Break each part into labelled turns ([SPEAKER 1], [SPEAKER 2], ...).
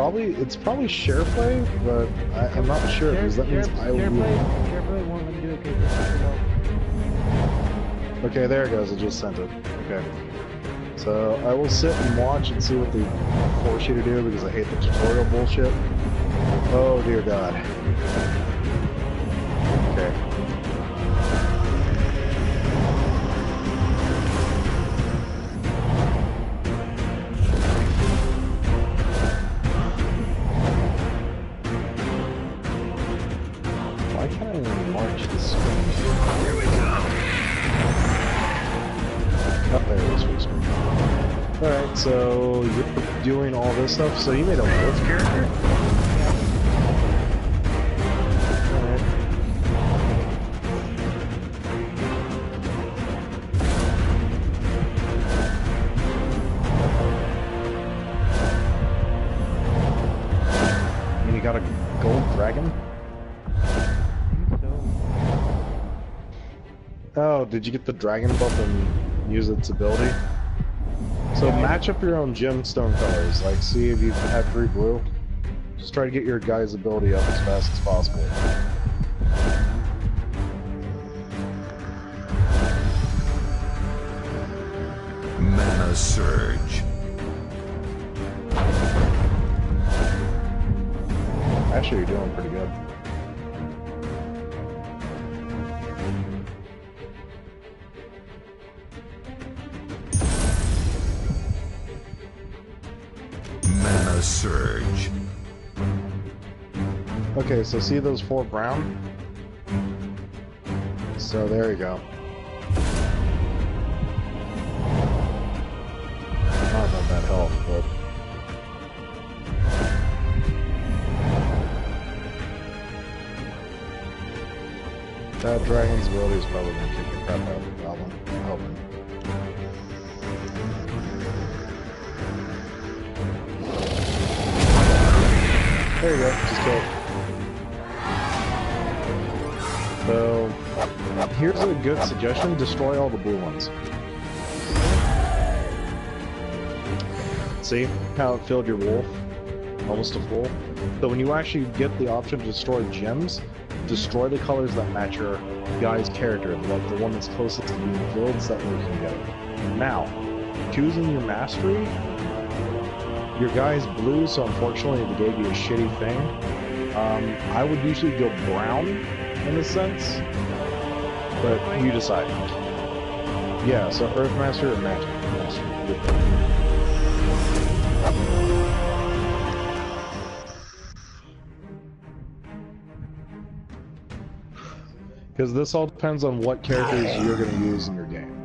[SPEAKER 1] It's probably SharePlay, but I'm not sure because that means I will be.
[SPEAKER 2] SharePlay won't let me do it because it's
[SPEAKER 1] Okay, there it goes. I just sent it. Okay. So I will sit and watch and see what they force you to do because I hate the tutorial bullshit. Oh dear God. Okay. Why can't I even march the screen?
[SPEAKER 3] Here we go.
[SPEAKER 1] Oh, there it is for the screen. Alright, so you're doing all this stuff. So you made a wolf character? Alright. And you got a gold dragon? Oh, did you get the dragon buff and use its ability? So match up your own gemstone colors, like see if you have 3 blue. Just try to get your guy's ability up as fast as possible.
[SPEAKER 3] Mana surge.
[SPEAKER 1] Actually, you're doing pretty good.
[SPEAKER 3] Mana surge.
[SPEAKER 1] Okay, so see those 4 brown? So there you go. Not about that health, but... That dragon's ability is probably going to kick the crap out of the goblin. I'm hoping. There you go, just kill it. So, here's a good suggestion, destroy all the blue ones. See how it filled your wolf? Almost to full? So when you actually get the option to destroy gems, destroy the colors that match your guy's character, like the one that's closest to being filled, so that way you can get it. Now, choosing your mastery, your guy's blue, so unfortunately they gave you a shitty thing. I would usually go brown, in a sense, but you decide. Yeah, so Earth Master or Magic Master. Because this all depends on what characters you're going to use in your game.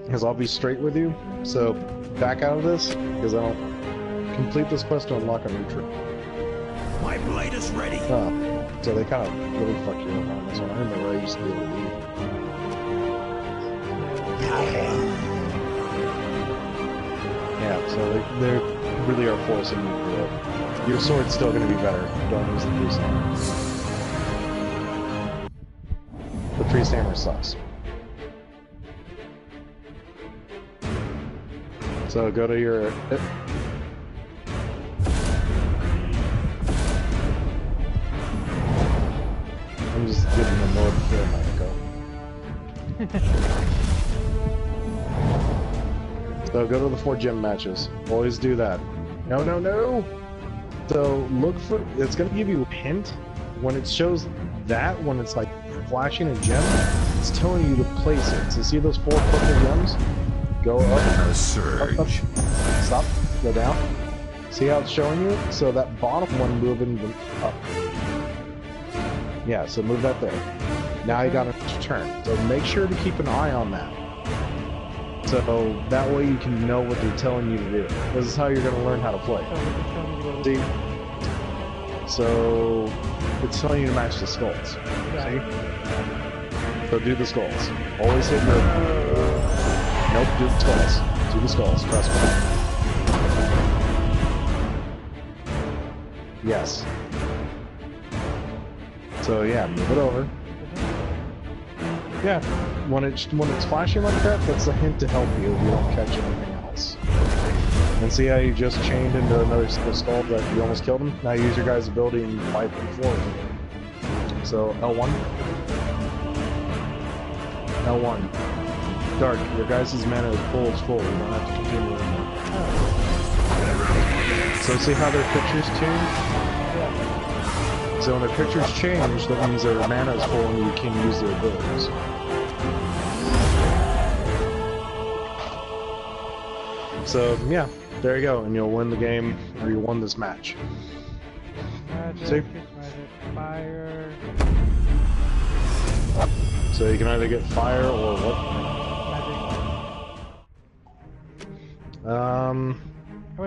[SPEAKER 1] Because I'll be straight with you, so back out of this, because I don't complete this quest to unlock a new tree.
[SPEAKER 3] My blade is ready.
[SPEAKER 1] Oh, so they kind of really fucked you up on this one. I remember I used to be able to leave. Yeah, so they really are forcing you to do it. Your sword's still going to be better. Don't use the priest hammer. The priest hammer sucks. So go to your... I'm just getting annoyed to kill my echo. So go to the 4 gem matches. Always do that. No, no, no! So look for... It's going to give you a hint. When it shows that, when it's like flashing a gem, it's telling you to place it. So see those 4 purple gems? Go up, up, up, stop, go down. See how it's showing you? So that bottom one moving up. Yeah, so move that there. Now you gotta turn. So make sure to keep an eye on that. So that way you can know what they're telling you to do. This is how you're gonna learn how to play. See? So it's telling you to match the skulls. See? So do the skulls. Always hit your... Nope, do the skulls. Do the skulls, trust me. Yes. So yeah, move it over. Yeah, when it's flashing like that, that's a hint to help you if you don't catch anything else. And see how you just chained into another skull that you almost killed him? Now use your guy's ability and fight him forward. So L1. L1. Dark, your guys' mana is full. You don't have to continue anymore. So see how their pictures change? So when their pictures change, that means their mana is full and you can use their abilities. So yeah, there you go, and you'll win the game, or you won this match. See?
[SPEAKER 2] Fire.
[SPEAKER 1] So you can either get fire or what?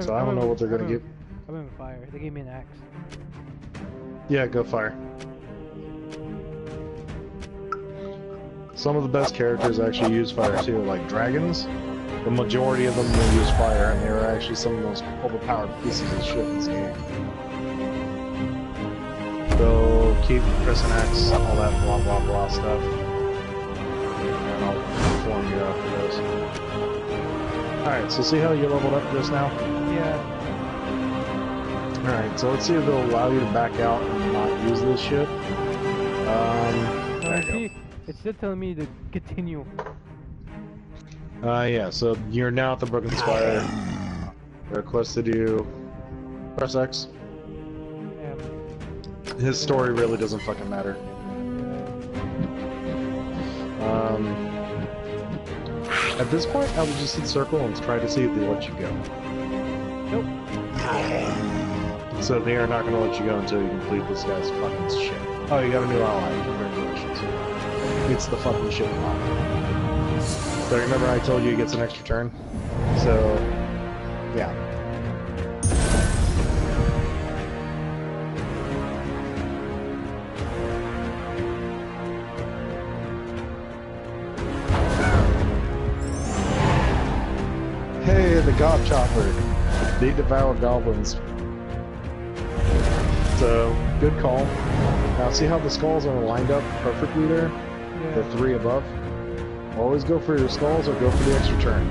[SPEAKER 1] So I don't know what they're gonna get.
[SPEAKER 2] I went with fire. They gave me an axe.
[SPEAKER 1] Yeah, go fire. Some of the best characters actually use fire too, like dragons. The majority of them will use fire, and they're actually some of the most overpowered pieces of shit in this game. So keep pressing X, all that blah blah blah stuff. And I'll inform you after this. Alright, so see how you leveled up just now?
[SPEAKER 2] Yeah.
[SPEAKER 1] Alright, so let's see if they'll allow you to back out and not use this shit. There you
[SPEAKER 2] See, it's still telling me to continue.
[SPEAKER 1] Yeah, so you're now at the Broken Spire. Requested you. Press X.
[SPEAKER 2] Yeah.
[SPEAKER 1] His story really doesn't fucking matter. At this point, I would just hit circle and try to see if they let you go.
[SPEAKER 2] Nope.
[SPEAKER 1] So they are not going to let you go until you complete this guy's fucking shit. Oh, you got a new ally. Congratulations. It's the fucking shit ally. So remember I told you he gets an extra turn? So, yeah. Hey, the Gob Chopper. They devour goblins. So, good call. Now see how the skulls are lined up perfectly there?
[SPEAKER 2] Yeah.
[SPEAKER 1] The three above? Always go for your skulls or go for the extra turn.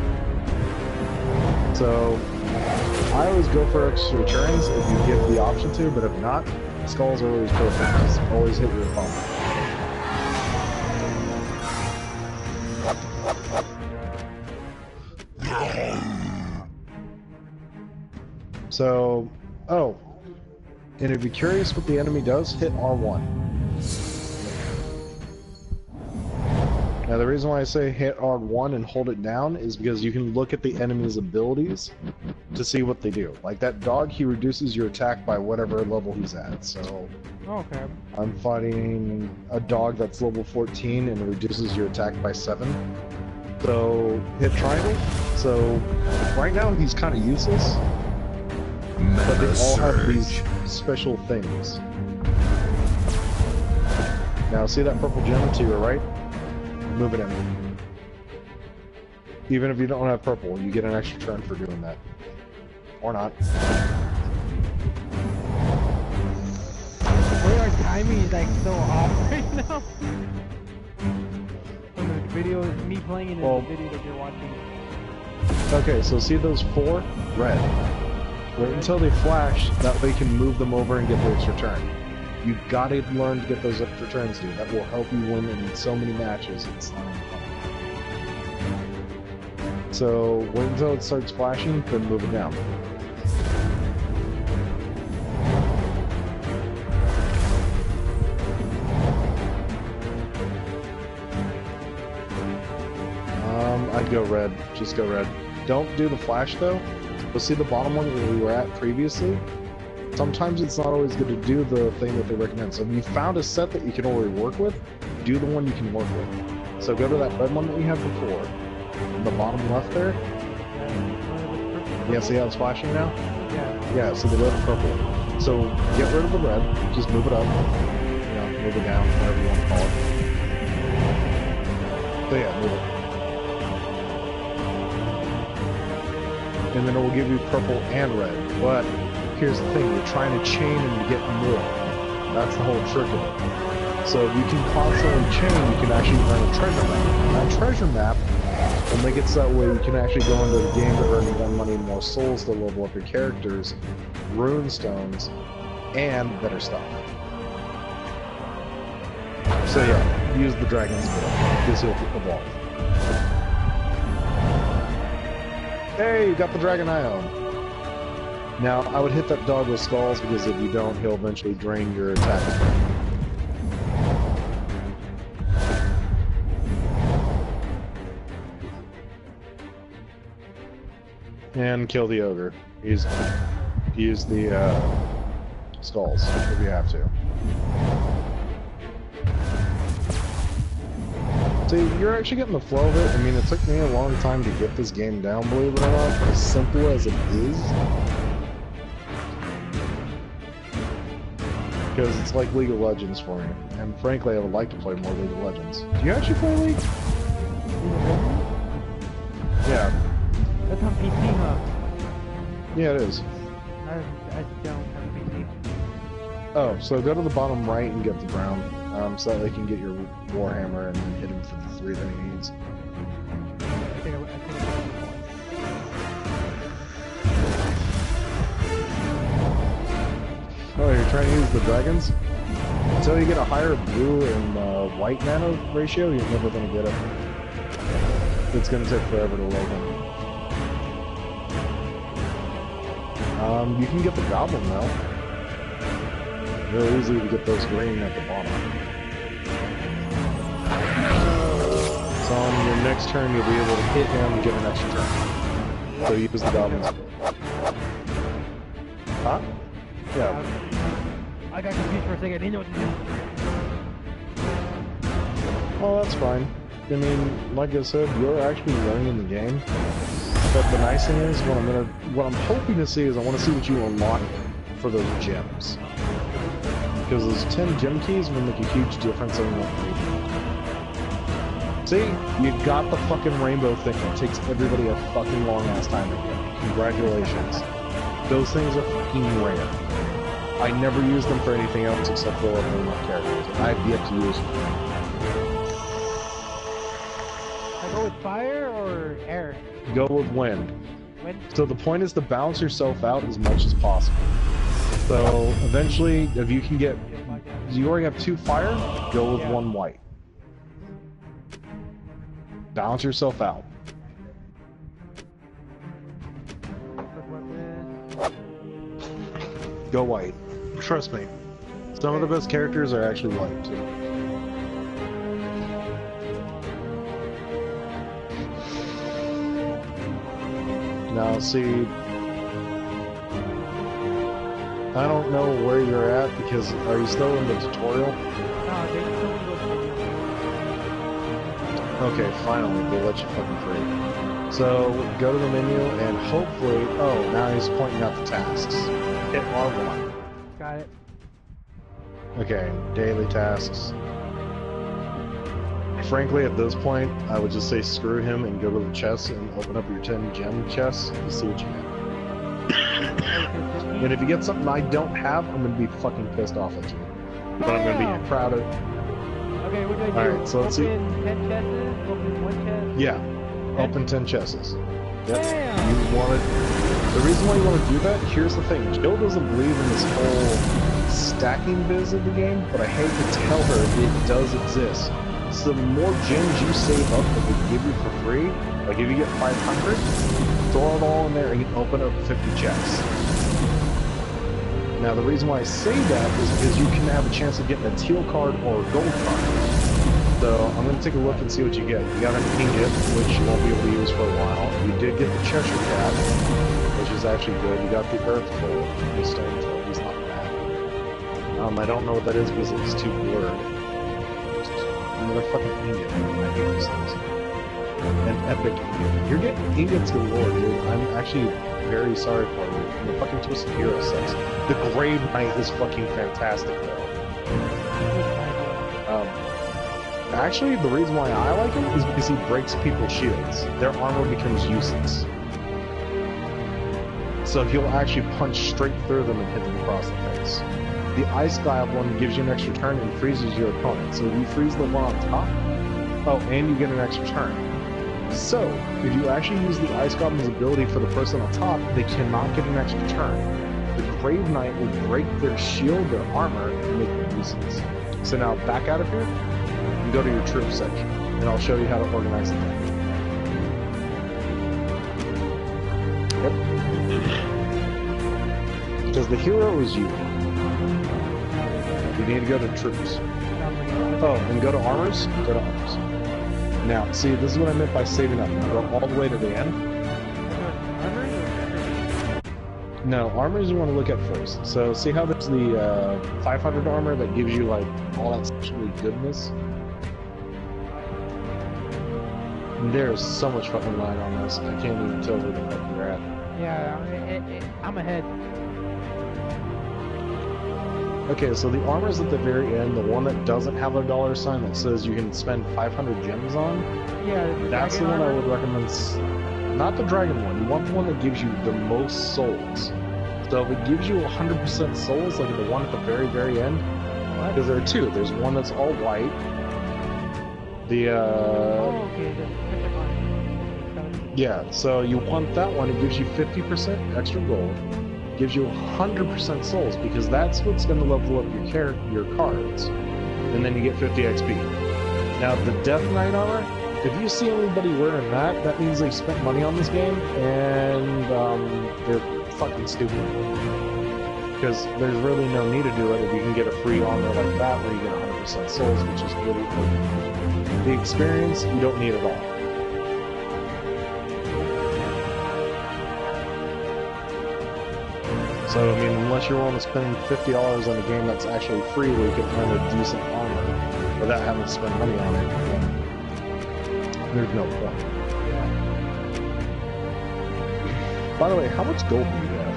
[SPEAKER 1] So, I always go for extra turns if you give the option to, but if not, skulls are always perfect. Just always hit your opponent. So, oh, and if you're curious what the enemy does, hit R1. Now the reason why I say hit R1 and hold it down is because you can look at the enemy's abilities to see what they do. Like that dog, he reduces your attack by whatever level he's at. So
[SPEAKER 2] Okay.
[SPEAKER 1] I'm fighting a dog that's level 14 and it reduces your attack by 7. So hit triangle. So right now he's kind of useless, but they all have these special things. Now see that purple gem to your right? Move it in. Even if you don't have purple, you get an extra turn for doing that. Or not.
[SPEAKER 2] Our timing is like so off right now. When the video is me playing and
[SPEAKER 1] Well,
[SPEAKER 2] the video that you're watching.
[SPEAKER 1] Okay, so see those 4? Red. Wait until they flash, that way you can move them over and get the extra turn. You gotta learn to get those extra turns, dude. That will help you win in so many matches. It's not even fun. So wait until it starts flashing, then move it down. I'd go red. Just go red. Don't do the flash though. You'll see the bottom one where we were at previously. Sometimes it's not always good to do the thing that they recommend. So if you found a set that you can already work with, do the one you can work with. So go to that red one that you had before. On the bottom left there. Yeah, see how it's flashing now?
[SPEAKER 2] Yeah.
[SPEAKER 1] Yeah, so the red and purple. So get rid of the red, just move it up. You know, move it down, whatever you want to call it. So yeah, move it. And then it will give you purple and red. But here's the thing, you're trying to chain and you get more. That's the whole trick of it. So if you can constantly chain, you can actually earn a treasure map. And that treasure map We'll make it so that way you can actually go into the game to earn more money and more souls to level up your characters, rune stones, and better stuff. So yeah, use the dragon's ability, because he'll evolve. Hey, you got the dragon ion. Now, I would hit that dog with skulls, because if you don't, he'll eventually drain your attack. And kill the ogre. Use the skulls if you have to. See, you're actually getting the flow of it. I mean, it took me a long time to get this game down, believe it or not, as simple as it is. Because it's like League of Legends for me. And frankly, I would like to play more League of Legends. Do you actually play League? Yeah.
[SPEAKER 2] That's on PC, huh?
[SPEAKER 1] Yeah, it is.
[SPEAKER 2] I don't have a PC.
[SPEAKER 1] Oh, so go to the bottom right and get the brown, so that they can get your Warhammer and then hit him for the 3 that he needs.
[SPEAKER 2] I think
[SPEAKER 1] Oh, you're trying to use the dragons? Until you get a higher blue and white mana ratio, you're never going to get it. It's going to take forever to load them. You can get the goblin now. Real easy to get those green at the bottom. So on your next turn, you'll be able to hit him and get an extra turn. So use the goblins. Huh? Yeah.
[SPEAKER 2] I got confused for a second. I didn't know what to do.
[SPEAKER 1] Oh, that's fine. I mean, like I said, you're actually learning the game. But the nice thing is, what I'm hoping to see is I want to see what you unlock for those gems. Because those 10 gem keys will make a huge difference in what you do. See, you got the fucking rainbow thing that takes everybody a fucking long ass time to get. Congratulations. Those things are fucking rare. I never use them for anything else except for leveling up characters. I've yet to use them.
[SPEAKER 2] I go with fire or air?
[SPEAKER 1] Go with wind.
[SPEAKER 2] Wind?
[SPEAKER 1] So the point is to balance yourself out as much as possible. So eventually, if you can get, you already have 2 fire, go with 1 white. Balance yourself out. Go white. Trust me. Some of the best characters are actually white too. Now see, I don't know where you're at because are you still in the tutorial?
[SPEAKER 2] No, they told me to go to the
[SPEAKER 1] Okay, finally, they let you fucking free. So, go to the menu and hopefully, oh, now he's pointing out the tasks. Hit R1.
[SPEAKER 2] Got it.
[SPEAKER 1] Okay, daily tasks. Frankly, at this point, I would just say screw him and go to the chest and open up your 10 gem chests and see what you get. And if you get something I don't have, I'm gonna be fucking pissed off at you. But I'm gonna be proud of.
[SPEAKER 2] Okay, what do I do?
[SPEAKER 1] Alright, so let's see.
[SPEAKER 2] Open 10 chests, open 1 chest.
[SPEAKER 1] Yeah, open 10 chests. Yep.
[SPEAKER 2] Damn.
[SPEAKER 1] You wanted. The reason why you want to do that, here's the thing. Jill doesn't believe in this whole stacking biz of the game, but I hate to tell her it does exist. So the more gems you save up that they give you for free, like if you get 500, throw it all in there and you can open up 50 chests. Now the reason why I say that is because you can have a chance of getting a teal card or a gold card. So I'm going to take a look and see what you get. You got an ingot, which you won't be able to use for a while. You did get the Cheshire Cat, which is actually good. You got the Earth Troll, the Stone Troll. He's not bad. I don't know what that is because it's too blurred. Another fucking ingot. I hate these things. An epic ingot. You're getting ingots galore, dude. I'm actually very sorry for you. And the fucking Twisted Hero sucks. The Grave Knight is fucking fantastic, though. Actually, the reason why I like him is because he breaks people's shields. Their armor becomes useless. So he'll actually punch straight through them and hit them across the face. The Ice Goblin gives you an extra turn and freezes your opponent. So you freeze the one on top, oh, and you get an extra turn. So, if you actually use the Ice Goblin's ability for the person on top, they cannot get an extra turn. The Grave Knight will break their shield, their armor, and make them useless. So now, back out of here, and go to your troop section, and I'll show you how to organize the damage. Yep. Because the hero is you. You need to go to troops. Oh, and go to armors? Go to armors. Now, see, this is what I meant by saving up. Go all the way to the end. No, armors you want to look at first. So, see how there's the 500 armor that gives you, like, all that sexually goodness? There's so much fucking line on this, I can't even tell where the fuck you're at.
[SPEAKER 2] Yeah, I'm ahead.
[SPEAKER 1] Okay, so the armor's at the very end, the one that doesn't have a dollar sign that says you can spend 500 gems on.
[SPEAKER 2] Yeah,
[SPEAKER 1] That's the one I would recommend. Not the dragon one. You want the one that gives you the most souls. So if it gives you 100% souls, like the one at the very, very end, because there are two. There's one that's all white. The
[SPEAKER 2] Oh, okay.
[SPEAKER 1] yeah. So you want that one. It gives you 50% extra gold. Gives you 100% souls because that's what's going to level up your cards, and then you get 50 XP. Now the Death Knight armor, if you see anybody wearing that, that means they spent money on this game and they're fucking stupid. Because there's really no need to do it if you can get a free armor like that where you get 100% souls, which is really cool. The experience you don't need at all. So, I mean, unless you're willing to spend $50 on a game that's actually free where you can earn a decent armor without having to spend money on it, then there's no point. By the way, how much gold do you have?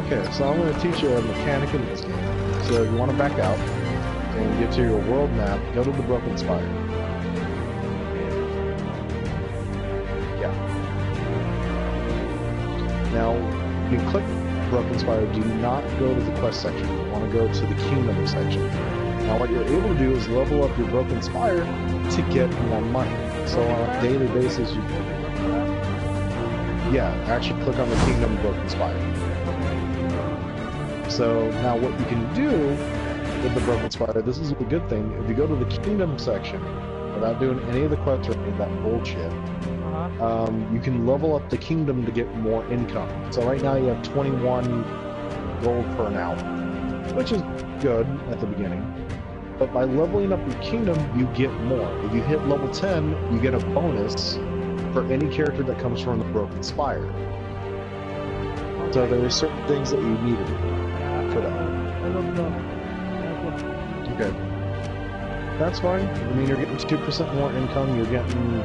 [SPEAKER 1] Okay, so I'm going to teach you a mechanic in this game. So you want to back out and get to your world map, go to the Broken Spire. Now, you click Broken Spire, do not go to the quest section. You want to go to the Kingdom section. Now, what you're able to do is level up your Broken Spire to get more money. So on a daily basis, you... Yeah, actually click on the Kingdom Broken Spire. So now what you can do with the Broken Spire, this is a good thing. If you go to the Kingdom section, without doing any of the quests or any of that bullshit, you can level up the kingdom to get more income. So right now you have 21 gold per an hour, which is good at the beginning. But by leveling up your kingdom, you get more. If you hit level 10, you get a bonus for any character that comes from the Broken Spire. So there are certain things that you need to do for that. Okay. That's fine. I mean, you're getting 2% more income, you're getting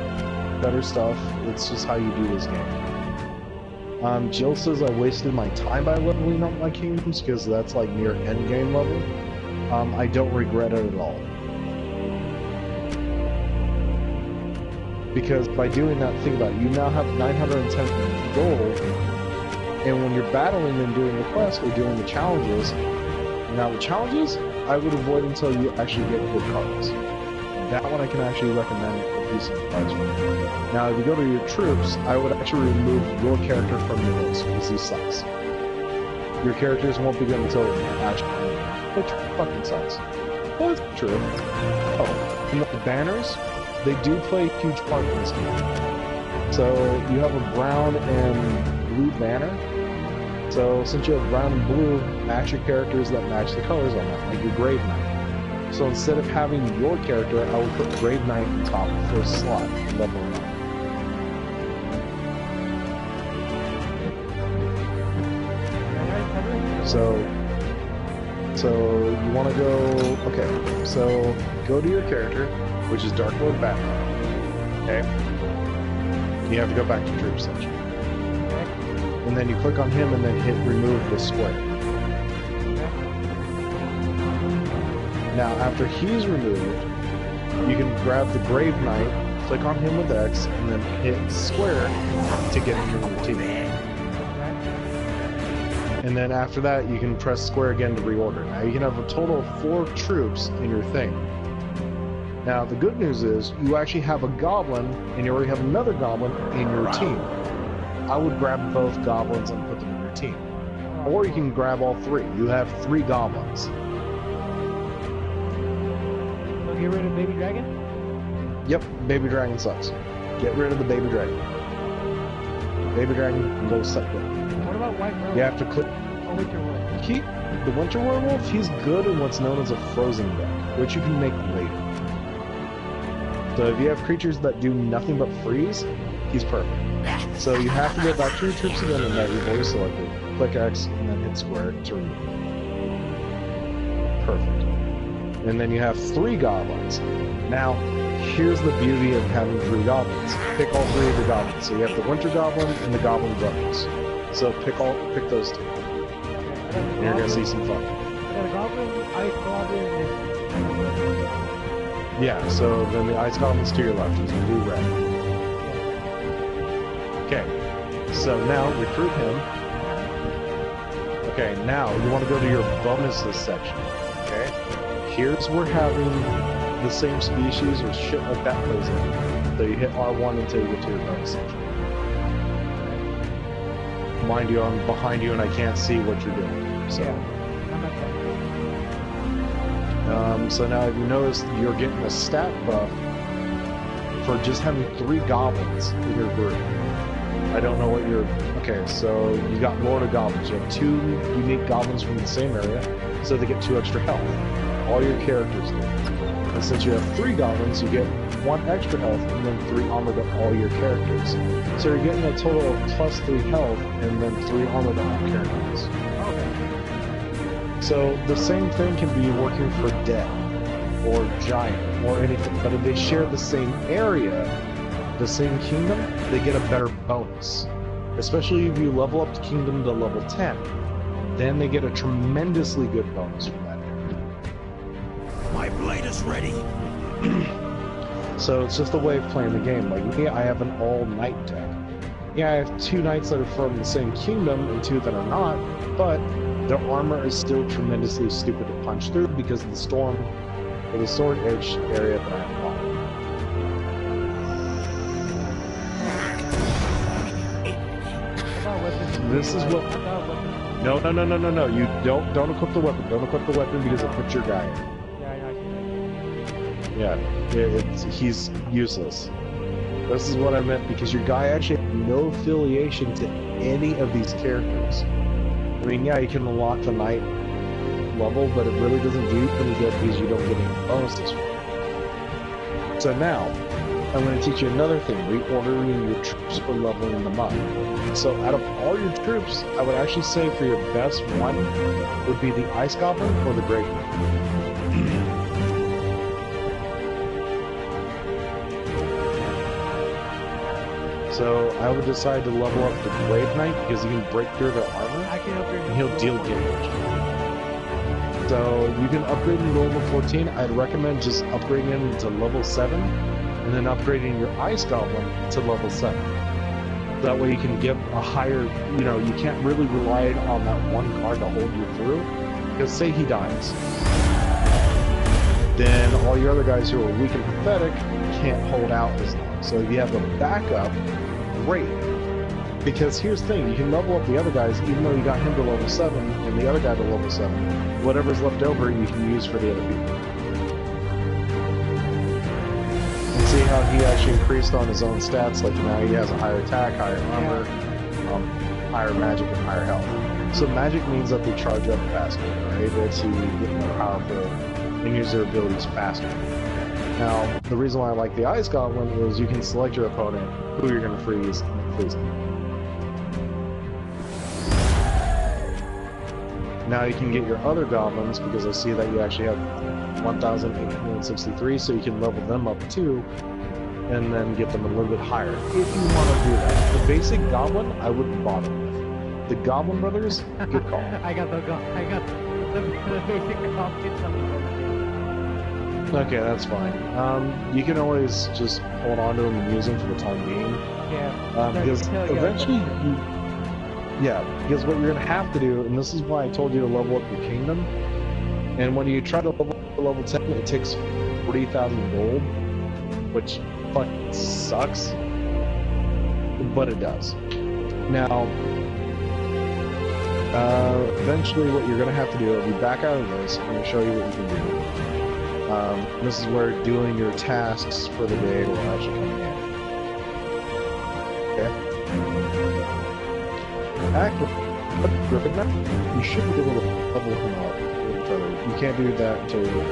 [SPEAKER 1] better stuff. It's just how you do this game. Jill says I wasted my time by leveling up my kingdoms because that's like near end game level. I don't regret it at all. Because by doing that, think about it, you now have 910 gold, and when you're battling and doing the quests or doing the challenges, now the challenges, I would avoid until you actually get good cards. That one I can actually recommend a decent price for. Now, if you go to your troops, I would actually remove your character from your list because he sucks. Your characters won't be good until actually, which fucking sucks. Well, it's true. Oh, and the banners, they do play a huge part in this game. So you have a brown and blue banner. So since you have brown and blue, match your characters that match the colors on that, like your Grave Knight. So instead of having your character, I would put Grave Knight on top of the first slot, level 1. So you want to go, okay, so go to your character, which is Dark Lord Batman, okay? You have to go back to troop section. And then you click on him and then hit remove the square. Now, after he's removed, you can grab the Grave Knight, click on him with X, and then hit square to get him in your team. And then after that, you can press square again to reorder. Now you can have a total of 4 troops in your thing. Now the good news is you actually have a goblin, and you already have another goblin in your team. I would grab both goblins and put them in your team. Or you can grab all 3. You have 3 goblins.
[SPEAKER 2] So get rid of Baby Dragon?
[SPEAKER 1] Yep, Baby Dragon sucks. Get rid of the Baby Dragon. Baby Dragon, go suck it.
[SPEAKER 2] What about White Werewolf?
[SPEAKER 1] You have to click.
[SPEAKER 2] Oh, Winter Werewolf.
[SPEAKER 1] Keep the Winter Werewolf. He's good in what's known as a frozen deck, which you can make later. So if you have creatures that do nothing but freeze, he's perfect. So you have to go back to your troops again and that you've already selected. Click X and then hit square to remove. Perfect. And then you have 3 goblins. Now, here's the beauty of having 3 goblins. Pick all 3 of the goblins. So you have the Winter Goblin and the Goblin Brothers. So pick those 2. And you're gonna see some fun.
[SPEAKER 2] I got a Goblin, Ice Goblin, and...
[SPEAKER 1] Yeah, so then the Ice Goblin's to your left. He's gonna do red. Okay, so now recruit him. Okay, now you want to go to your bonuses section. Okay, here's where having the same species or shit like that plays in. So you hit R1 until you get to your bonus section. Mind you, I'm behind you and I can't see what you're doing. So.
[SPEAKER 2] Yeah, I'm not sure.
[SPEAKER 1] So now if you notice, you're getting a stat buff for just having 3 goblins in your group. I don't know what you're... Okay, so you got Lord of Goblins. You have 2 unique goblins from the same area, so they get 2 extra health. All your characters do. And since you have 3 goblins, you get 1 extra health and then 3 armor to all your characters. So you're getting a total of plus 3 health and then 3 armor to all characters.
[SPEAKER 2] Okay.
[SPEAKER 1] So the same thing can be working for Dead, or Giant, or anything, but if they share the same area, the same kingdom, they get a better bonus. Especially if you level up the kingdom to level 10, then they get a tremendously good bonus from that area.
[SPEAKER 3] My blade is ready.
[SPEAKER 1] So it's just a way of playing the game. Like me, I have an all-knight deck. Yeah, I have 2 knights that are from the same kingdom and 2 that are not, but their armor is still tremendously stupid to punch through because of the storm or the sword edge area that I have on. This is what... No. You don't equip the weapon. Don't equip the weapon because it puts your guy in. Yeah, he's useless. This is what I meant because your guy actually has no affiliation to any of these characters. I mean, yeah, you can unlock the knight level, but it really doesn't do any good because you don't get any bonuses for it. So now, I'm going to teach you another thing, reordering your troops or leveling them up. So out of all your troops, I would actually say for your best one would be the Ice Goblin or the Great Knight. So I would decide to level up the Grave Knight because he can break through their armor and he'll deal damage. So you can upgrade him to level 14. I'd recommend just upgrading him to level 7 and then upgrading your Ice Goblin to level 7. That way you can get a higher, you can't really rely on that one card to hold you through. Because say he dies, then all your other guys who are weak and pathetic can't hold out as long. So if you have a backup, great. Because here's the thing, you can level up the other guys even though you got him to level 7 and the other guy to level 7. Whatever's left over you can use for the other people. And see how he actually increased on his own stats, like now he has a higher attack, higher armor, higher magic, and higher health. So magic means that they charge up faster, right? That's who get more powerful and use their abilities faster. Now, the reason why I like the Ice Goblin is you can select your opponent, who you're going to freeze, and then freeze them. Now you can get your other goblins, because I see that you actually have 1,863, so you can level them up too, and then get them a little bit higher, if you want to do that. The basic goblin, I wouldn't bother with. The Goblin Brothers, good call.
[SPEAKER 2] I got the basic goblin.
[SPEAKER 1] Okay, that's fine. You can always just hold on to them and use them for the time being.
[SPEAKER 2] Yeah.
[SPEAKER 1] Because eventually Yeah, because what you're gonna have to do, and this is why I told you to level up your kingdom. And when you try to level 10, it takes 40,000 gold, which fucking sucks. But it does. Now, eventually, what you're gonna have to do, if you back out of this, I'm gonna show you what you can do. This is where doing your tasks for the day will actually come in. Okay. Griffin, you should be able to level him up. You can't do that until you're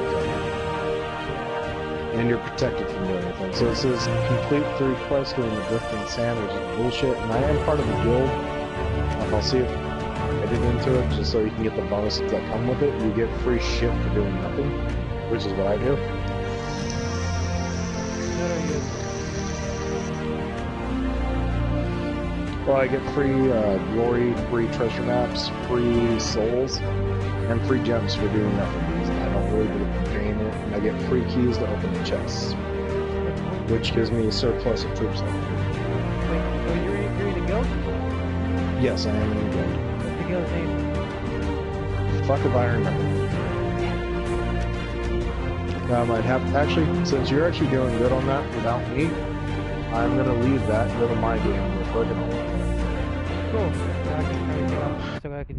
[SPEAKER 1] and you're protected from doing anything. So it says complete 3 quests doing the Drifting Sand, which is bullshit. And I am part of the guild. I'll see if I did into it just so you can get the bonuses that come with it. You get free shit for doing nothing, which is what I do. Well, I get free glory, free treasure maps, free souls, and free gems for doing nothing because I don't really believe in paying it, and I get free keys to open the chests, which gives me a surplus of troops.
[SPEAKER 2] Wait, so you're in the guild?
[SPEAKER 1] Yes, I am in the guild.
[SPEAKER 2] What's the guild's name?
[SPEAKER 1] Fuck if I remember. Now I might have actually, since you're actually doing good on that without me, I'm gonna leave that and go to my game real quick and I'll
[SPEAKER 2] Cool. So I can